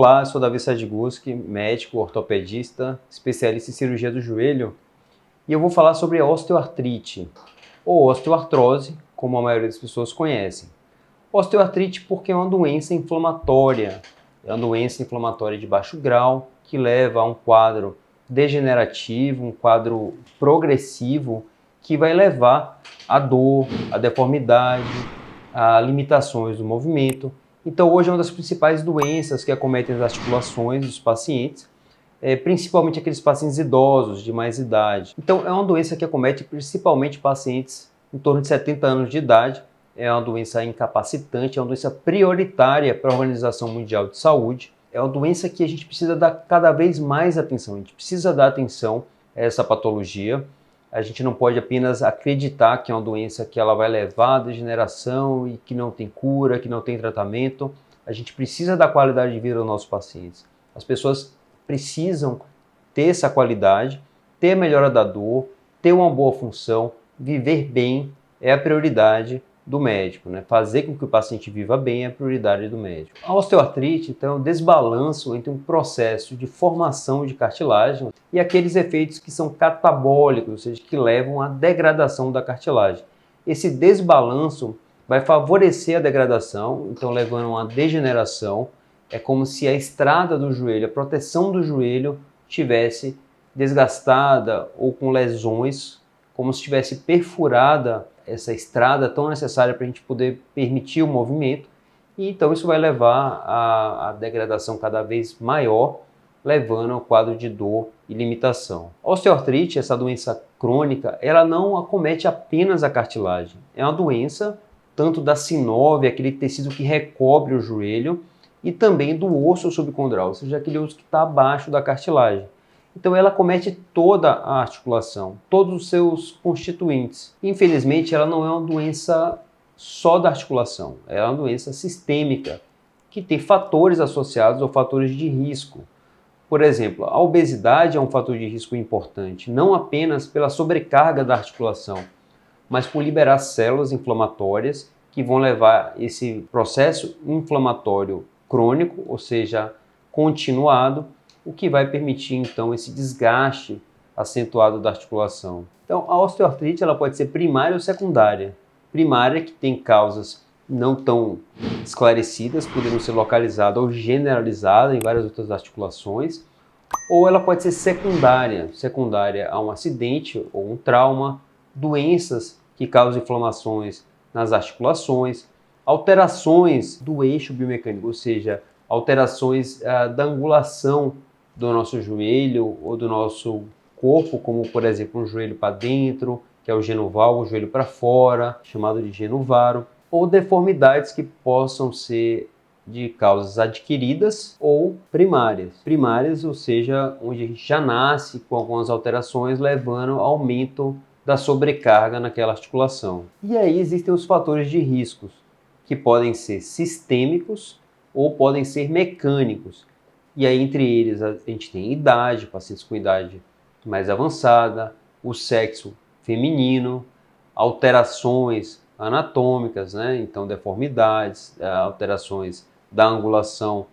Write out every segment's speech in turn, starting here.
Olá, eu sou Davi Sadiguski, médico, ortopedista, especialista em cirurgia do joelho, e eu vou falar sobre a osteoartrite, ou osteoartrose, como a maioria das pessoas conhecem. Osteoartrite porque é uma doença inflamatória, de baixo grau, que leva a um quadro degenerativo, um quadro progressivo, que vai levar à dor, à deformidade, a limitações do movimento. Então hoje é uma das principais doenças que acometem as articulações dos pacientes, principalmente aqueles pacientes idosos, de mais idade. Então é uma doença que acomete principalmente pacientes em torno de 70 anos de idade, é uma doença incapacitante, é uma doença prioritária para a Organização Mundial de Saúde, é uma doença que a gente precisa dar cada vez mais atenção, a gente precisa dar atenção a essa patologia. A gente não pode apenas acreditar que é uma doença que ela vai levar à degeneração e que não tem cura, que não tem tratamento. A gente precisa dar qualidade de vida aos nossos pacientes. As pessoas precisam ter essa qualidade, ter a melhora da dor, ter uma boa função, viver bem é a prioridade do médico, né? Fazer com que o paciente viva bem é a prioridade do médico. A osteoartrite, então, é um desbalanço entre um processo de formação de cartilagem e aqueles efeitos que são catabólicos, ou seja, que levam à degradação da cartilagem. Esse desbalanço vai favorecer a degradação, então levando a uma degeneração. É como se a estrada do joelho, a proteção do joelho, estivesse desgastada ou com lesões, como se estivesse perfurada essa estrada tão necessária para a gente poder permitir o movimento, e então isso vai levar à degradação cada vez maior, levando ao quadro de dor e limitação. A osteoartrite, essa doença crônica, ela não acomete apenas a cartilagem, é uma doença tanto da sinóvia, aquele tecido que recobre o joelho, e também do osso subcondral, ou seja, aquele osso que está abaixo da cartilagem. Então ela acomete toda a articulação, todos os seus constituintes. Infelizmente, ela não é uma doença só da articulação, ela é uma doença sistêmica, que tem fatores associados ou fatores de risco. Por exemplo, a obesidade é um fator de risco importante, não apenas pela sobrecarga da articulação, mas por liberar células inflamatórias que vão levar esse processo inflamatório crônico, ou seja, continuado, o que vai permitir então esse desgaste acentuado da articulação. Então a osteoartrite ela pode ser primária ou secundária. Primária, que tem causas não tão esclarecidas, podendo ser localizada ou generalizada em várias outras articulações, ou ela pode ser secundária, secundária a um acidente ou um trauma, doenças que causam inflamações nas articulações, alterações do eixo biomecânico, ou seja, alterações da angulação do nosso joelho ou do nosso corpo, como por exemplo um joelho para dentro, que é o genovalgo, o joelho para fora, chamado de genovaro, ou deformidades que possam ser de causas adquiridas ou primárias. Primárias, ou seja, onde a gente já nasce com algumas alterações, levando ao aumento da sobrecarga naquela articulação. E aí existem os fatores de riscos, que podem ser sistêmicos ou podem ser mecânicos. E aí, entre eles, a gente tem idade, pacientes com idade mais avançada, o sexo feminino, alterações anatômicas, né? Então deformidades, alterações da angulação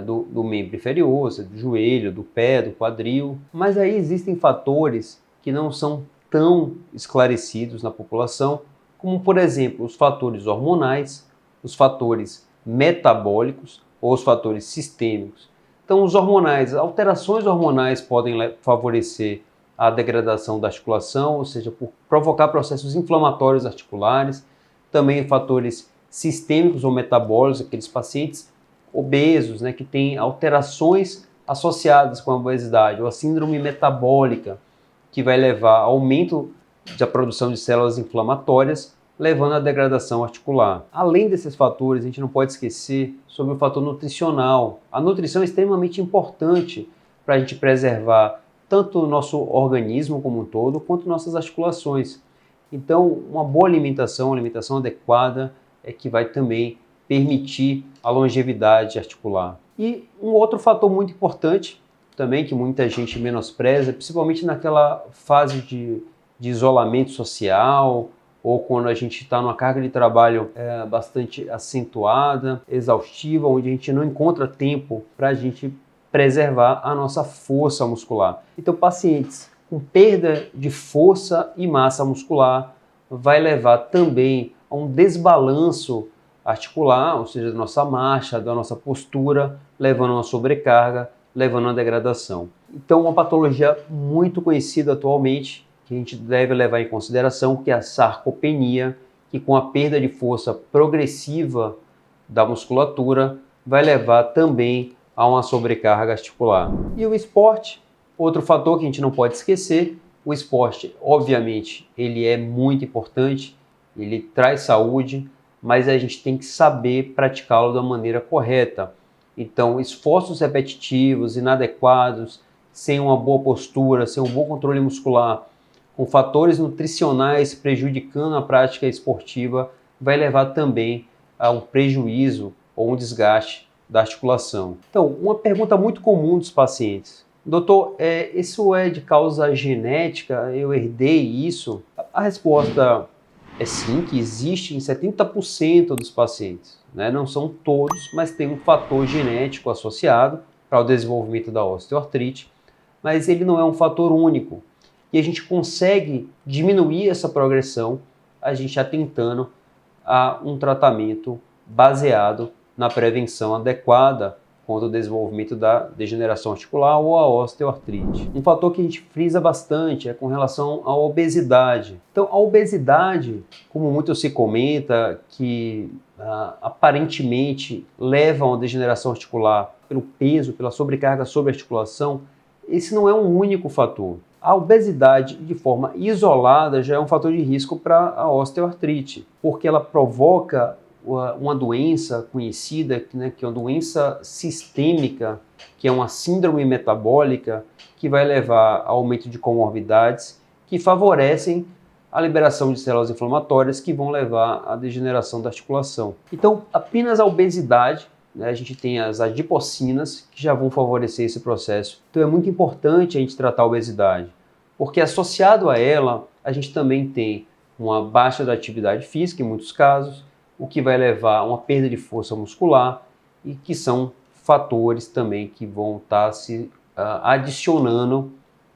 do membro inferior, ou seja, do joelho, do pé, do quadril. Mas aí existem fatores que não são tão esclarecidos na população, como por exemplo os fatores hormonais, os fatores metabólicos ou os fatores sistêmicos. Então os hormonais, alterações hormonais podem favorecer a degradação da articulação, ou seja, por provocar processos inflamatórios articulares. Também fatores sistêmicos ou metabólicos, aqueles pacientes obesos, né, que têm alterações associadas com a obesidade, ou a síndrome metabólica, que vai levar ao aumento da produção de células inflamatórias, levando à degradação articular. Além desses fatores, a gente não pode esquecer sobre o fator nutricional. A nutrição é extremamente importante para a gente preservar tanto o nosso organismo como um todo, quanto nossas articulações. Então, uma boa alimentação, uma alimentação adequada, é que vai também permitir a longevidade articular. E um outro fator muito importante também, que muita gente menospreza, principalmente naquela fase de isolamento social, ou quando a gente está numa carga de trabalho bastante acentuada, exaustiva, onde a gente não encontra tempo para a gente preservar a nossa força muscular. Então, pacientes com perda de força e massa muscular vai levar também a um desbalanço articular, ou seja, da nossa marcha, da nossa postura, levando a uma sobrecarga, levando a uma degradação. Então, uma patologia muito conhecida atualmente, que a gente deve levar em consideração, que é a sarcopenia, que com a perda de força progressiva da musculatura vai levar também a uma sobrecarga articular. E o esporte, outro fator que a gente não pode esquecer, o esporte, obviamente, ele é muito importante, ele traz saúde, mas a gente tem que saber praticá-lo da maneira correta. Então, esforços repetitivos, inadequados, sem uma boa postura, sem um bom controle muscular, com fatores nutricionais prejudicando a prática esportiva, vai levar também a um prejuízo ou um desgaste da articulação. Então, uma pergunta muito comum dos pacientes: doutor, isso é de causa genética? Eu herdei isso? A resposta é sim, que existe em 70% dos pacientes. Né? Não são todos, mas tem um fator genético associado para o desenvolvimento da osteoartrite, mas ele não é um fator único. E a gente consegue diminuir essa progressão, a gente atentando a um tratamento baseado na prevenção adequada contra o desenvolvimento da degeneração articular ou a osteoartrite. Um fator que a gente frisa bastante é com relação à obesidade. Então, a obesidade, como muito se comenta, que aparentemente leva a uma degeneração articular pelo peso, pela sobrecarga sobre a articulação, esse não é um único fator. A obesidade, de forma isolada, já é um fator de risco para a osteoartrite, porque ela provoca uma doença conhecida, né, que é uma doença sistêmica, que é uma síndrome metabólica, que vai levar a aumento de comorbidades que favorecem a liberação de células inflamatórias que vão levar à degeneração da articulação. Então, apenas a obesidade, né, a gente tem as adipocinas que já vão favorecer esse processo. Então é muito importante a gente tratar a obesidade, porque associado a ela, a gente também tem uma baixa da atividade física em muitos casos, o que vai levar a uma perda de força muscular e que são fatores também que vão estar se adicionando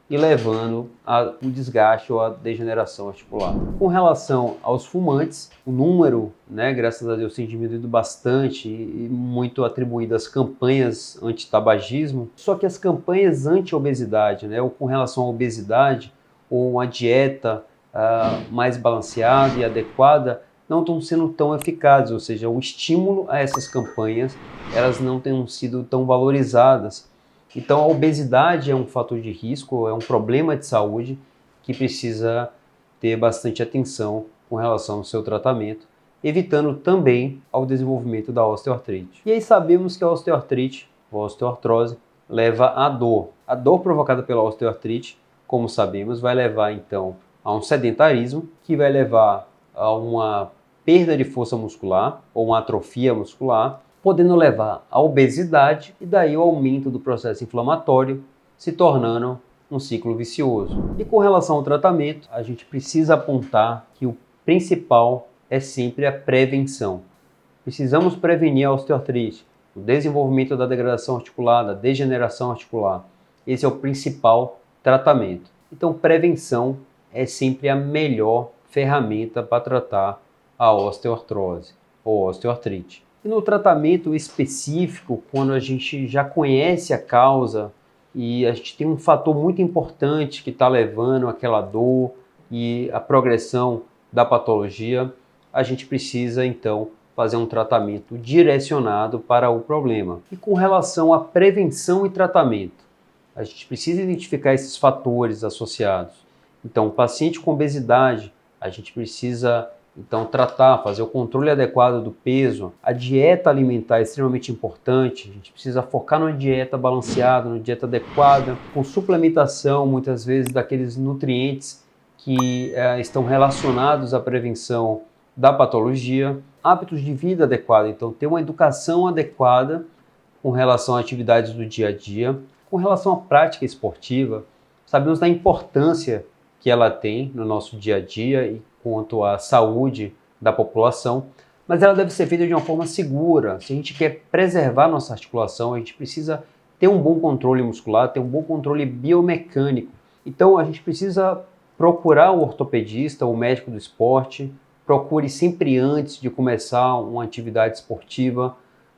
e levando ao desgaste ou à degeneração articular. Com relação aos fumantes, o número, né, graças a Deus, tem diminuído bastante e muito atribuído às campanhas anti-tabagismo. Só que as campanhas anti-obesidade, né, ou com relação à obesidade, ou uma dieta mais balanceada e adequada, não estão sendo tão eficazes, ou seja, o estímulo a essas campanhas, elas não têm sido tão valorizadas. Então a obesidade é um fator de risco, é um problema de saúde que precisa ter bastante atenção com relação ao seu tratamento, evitando também o desenvolvimento da osteoartrite. E aí sabemos que a osteoartrite, ou osteoartrose, leva à dor. A dor provocada pela osteoartrite, como sabemos, vai levar então a um sedentarismo, que vai levar a uma perda de força muscular ou uma atrofia muscular, podendo levar à obesidade e daí o aumento do processo inflamatório, se tornando um ciclo vicioso. E com relação ao tratamento, a gente precisa apontar que o principal é sempre a prevenção. Precisamos prevenir a osteoartrite, o desenvolvimento da degradação articular, da degeneração articular. Esse é o principal tratamento. Então, prevenção é sempre a melhor ferramenta para tratar a osteoartrose ou osteoartrite. E no tratamento específico, quando a gente já conhece a causa e a gente tem um fator muito importante que está levando àquela dor e a progressão da patologia, a gente precisa então fazer um tratamento direcionado para o problema. E com relação à prevenção e tratamento, a gente precisa identificar esses fatores associados. Então, o paciente com obesidade, a gente precisa então tratar, fazer o controle adequado do peso. A dieta alimentar é extremamente importante, a gente precisa focar numa dieta balanceada, numa dieta adequada, com suplementação muitas vezes daqueles nutrientes que estão relacionados à prevenção da patologia. Hábitos de vida adequados, então ter uma educação adequada com relação a atividades do dia a dia, com relação à prática esportiva. Sabemos da importância que ela tem no nosso dia a dia e quanto à saúde da população, mas ela deve ser feita de uma forma segura. Se a gente quer preservar nossa articulação, a gente precisa ter um bom controle muscular, ter um bom controle biomecânico. Então a gente precisa procurar o ortopedista, o médico do esporte, procure sempre antes de começar uma atividade esportiva,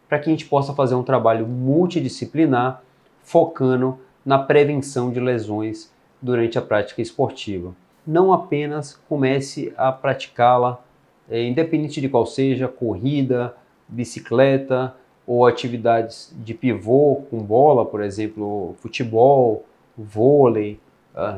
para que a gente possa fazer um trabalho multidisciplinar, focando na prevenção de lesões durante a prática esportiva. Não apenas comece a praticá-la, independente de qual seja, corrida, bicicleta ou atividades de pivô com bola, por exemplo, futebol, vôlei,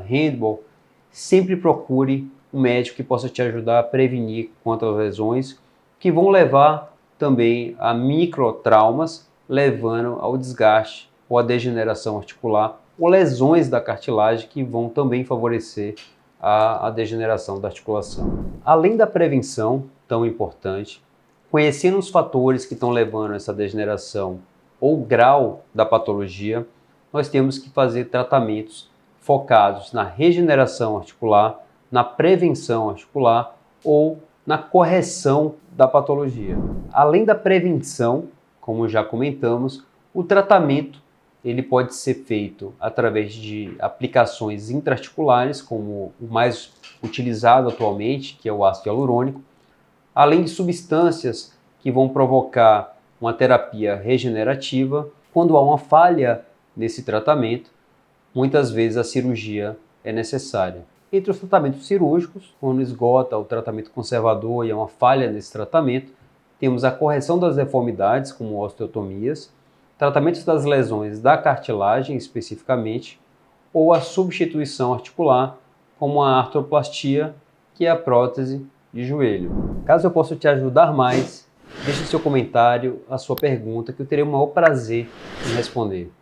handball. Sempre procure um médico que possa te ajudar a prevenir contra as lesões, que vão levar também a microtraumas, levando ao desgaste ou à degeneração articular, ou lesões da cartilagem que vão também favorecer a degeneração da articulação. Além da prevenção, tão importante, conhecendo os fatores que estão levando a essa degeneração ou grau da patologia, nós temos que fazer tratamentos focados na regeneração articular, na prevenção articular ou na correção da patologia. Além da prevenção, como já comentamos, o tratamento ele pode ser feito através de aplicações intraarticulares, como o mais utilizado atualmente, que é o ácido hialurônico, além de substâncias que vão provocar uma terapia regenerativa. Quando há uma falha nesse tratamento, muitas vezes a cirurgia é necessária. Entre os tratamentos cirúrgicos, quando esgota o tratamento conservador e há uma falha nesse tratamento, temos a correção das deformidades, como osteotomias, tratamentos das lesões da cartilagem especificamente, ou a substituição articular, como a artroplastia, que é a prótese de joelho. Caso eu possa te ajudar mais, deixe seu comentário, a sua pergunta, que eu terei o maior prazer em responder.